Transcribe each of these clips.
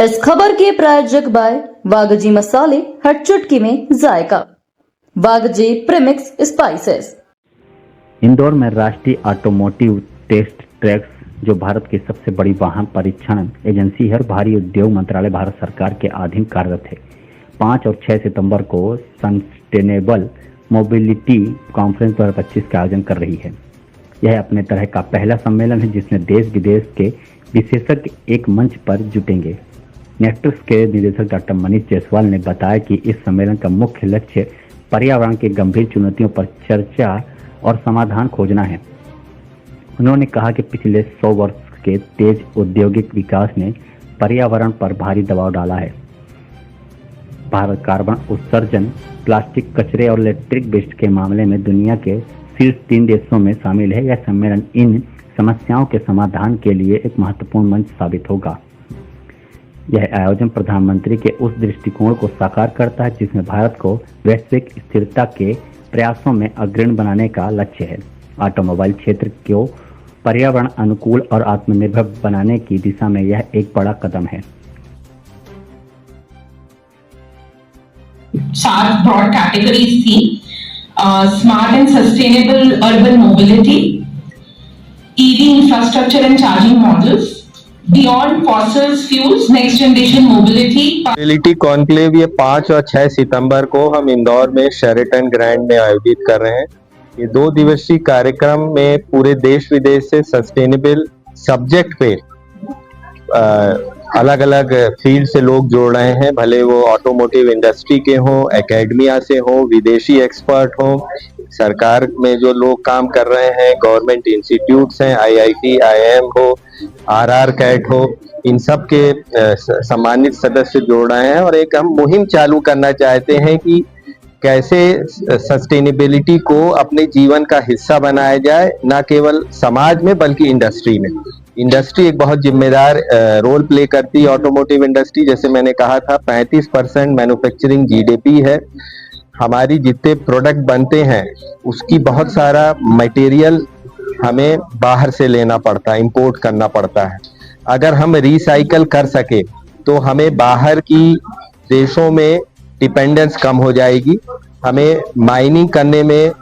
इस खबर के प्रायोजक बाय वागजी मसाले, हर चुटकी में जायका, वागजी प्रीमिक्स स्पाइसेस। इंदौर में राष्ट्रीय ऑटोमोटिव टेस्ट ट्रैक्स, जो भारत की सबसे बड़ी वाहन परीक्षण एजेंसी है और भारी उद्योग मंत्रालय भारत सरकार के अधीन कार्यरत है, 5 और 6 सितंबर को सस्टेनेबल मोबिलिटी कॉन्फ्रेंस 2025 का आयोजन कर रही है। यह अपने तरह का पहला सम्मेलन है जिसमें देश विदेश के विशेषज्ञ एक मंच पर जुटेंगे। नेक्ट्रिक्स के निदेशक डॉक्टर मनीष जायसवाल ने बताया कि इस सम्मेलन का मुख्य लक्ष्य पर्यावरण की गंभीर चुनौतियों पर चर्चा और समाधान खोजना है। उन्होंने कहा कि पिछले 100 वर्ष के तेज औद्योगिक विकास ने पर्यावरण पर भारी दबाव डाला है। भारत कार्बन उत्सर्जन, प्लास्टिक कचरे और इलेक्ट्रिक वेस्ट के मामले में दुनिया के शीर्ष 3 देशों में शामिल है। यह सम्मेलन इन समस्याओं के समाधान के लिए एक महत्वपूर्ण मंच साबित होगा। यह आयोजन प्रधानमंत्री के उस दृष्टिकोण को साकार करता है जिसमें भारत को वैश्विक स्थिरता के प्रयासों में अग्रणी बनाने का लक्ष्य है। ऑटोमोबाइल क्षेत्र को पर्यावरण अनुकूल और आत्मनिर्भर बनाने की दिशा में यह एक बड़ा कदम है। 4 broad categories थी: smart and sustainable urban mobility, EV infrastructure and charging models, beyond fossil fuels, next generation mobility conclave ये 5 और 6 सितंबर को हम इंदौर में शेरेटन ग्रैंड में आयोजित कर रहे हैं। ये 2 दिवसीय कार्यक्रम में पूरे देश विदेश से सस्टेनेबल सब्जेक्ट पे अलग अलग फील्ड से लोग जोड़ रहे हैं, भले वो ऑटोमोटिव इंडस्ट्री के हों, एकेडमिया से हों, विदेशी एक्सपर्ट हों, सरकार में जो लोग काम कर रहे हैं, गवर्नमेंट इंस्टीट्यूट्स हैं, IIT, IIM हो, RR कैट हो, इन सब के सम्मानित सदस्य जोड़ रहे हैं और एक हम मुहिम चालू करना चाहते हैं कि कैसे सस्टेनेबिलिटी को अपने जीवन का हिस्सा बनाया जाए, ना केवल समाज में बल्कि इंडस्ट्री में। इंडस्ट्री एक बहुत जिम्मेदार रोल प्ले करती है। ऑटोमोटिव इंडस्ट्री, जैसे मैंने कहा था, 35% मैन्युफैक्चरिंग GDP है। हमारी जितने प्रोडक्ट बनते हैं उसकी बहुत सारा मटेरियल हमें बाहर से लेना पड़ता है, इंपोर्ट करना पड़ता है। अगर हम रिसाइकल कर सके तो हमें बाहर की देशों में डिपेंडेंस कम हो जाएगी। हमें माइनिंग करने में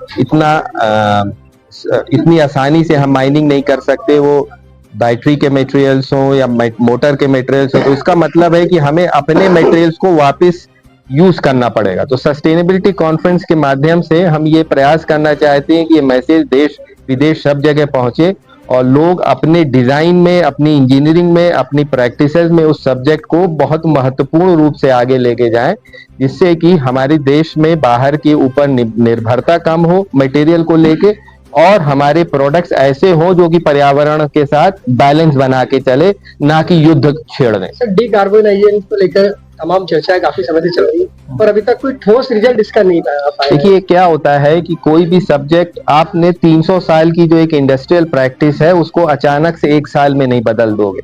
इतनी आसानी से हम माइनिंग नहीं कर सकते, वो बैटरी के मटेरियल्स हो या मोटर के मटेरियल्स हो, तो इसका मतलब है कि हमें अपने मटेरियल्स को वापस यूज करना पड़ेगा। तो सस्टेनेबिलिटी कॉन्फ्रेंस के माध्यम से हम ये प्रयास करना चाहते हैं कि ये मैसेज देश विदेश सब जगह पहुंचे और लोग अपने डिजाइन में, अपनी इंजीनियरिंग में, अपनी प्रैक्टिसेस में उस सब्जेक्ट को बहुत महत्वपूर्ण रूप से आगे लेके जाएं, जिससे कि हमारे देश में बाहर के ऊपर निर्भरता कम हो मटेरियल को लेके, और हमारे प्रोडक्ट्स ऐसे हो जो कि पर्यावरण के साथ बैलेंस बना के चले, ना कि युद्ध छेड़ दें। सर, डिकार्बोनाइजेशन को लेकर तमाम चर्चाएं काफी समय से चल रही है पर अभी तक कोई ठोस रिजल्ट इसका नहीं पाया। देखिए, क्या होता है कि कोई भी सब्जेक्ट आपने 300 साल की जो एक इंडस्ट्रियल प्रैक्टिस है उसको अचानक से 1 साल में नहीं बदल दोगे।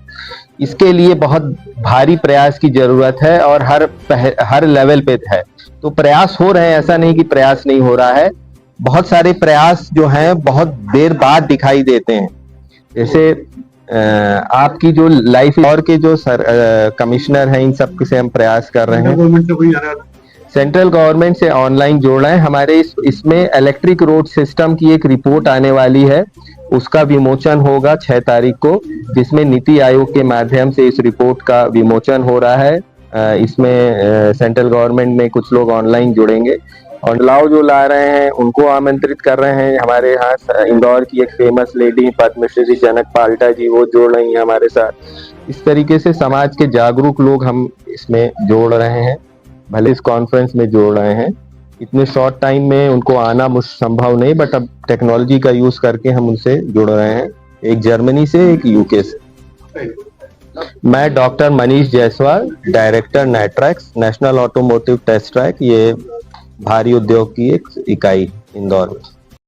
इसके लिए बहुत भारी प्रयास की जरूरत है और हर लेवल पे है। तो प्रयास हो रहे हैं, ऐसा नहीं कि प्रयास नहीं हो रहा है। बहुत सारे प्रयास जो हैं बहुत देर बाद दिखाई देते हैं। जैसे आपकी जो लाइफ और के जो कमिश्नर हैं, इन सब से हम प्रयास कर रहे हैं। सेंट्रल गवर्नमेंट से ऑनलाइन जोड़ रहे हैं। हमारे इसमें इलेक्ट्रिक रोड सिस्टम की एक रिपोर्ट आने वाली है, उसका विमोचन होगा 6 तारीख को, जिसमें नीति आयोग के माध्यम से इस रिपोर्ट का विमोचन हो रहा है। इसमें सेंट्रल गवर्नमेंट में कुछ लोग ऑनलाइन जुड़ेंगे और बदलाव जो ला रहे हैं उनको आमंत्रित कर रहे हैं। हमारे यहाँ इंदौर की एक फेमस लेडी पद्मश्री जनक पाल्टा जी, वो जोड़ रही हैं हमारे साथ। इस तरीके से समाज के जागरूक लोग हम इसमें जोड़ रहे हैं, भले इस कॉन्फ्रेंस में जोड़ रहे हैं। इतने शॉर्ट टाइम में उनको आना संभव नहीं, बट अब टेक्नोलॉजी का यूज करके हम उनसे जुड़ रहे हैं, एक जर्मनी से, एक UK से। मैं doctor Manish Jaiswal, director NATRAX, national automotive test track, ये भारी उद्योग की एक इकाई इंदौर में।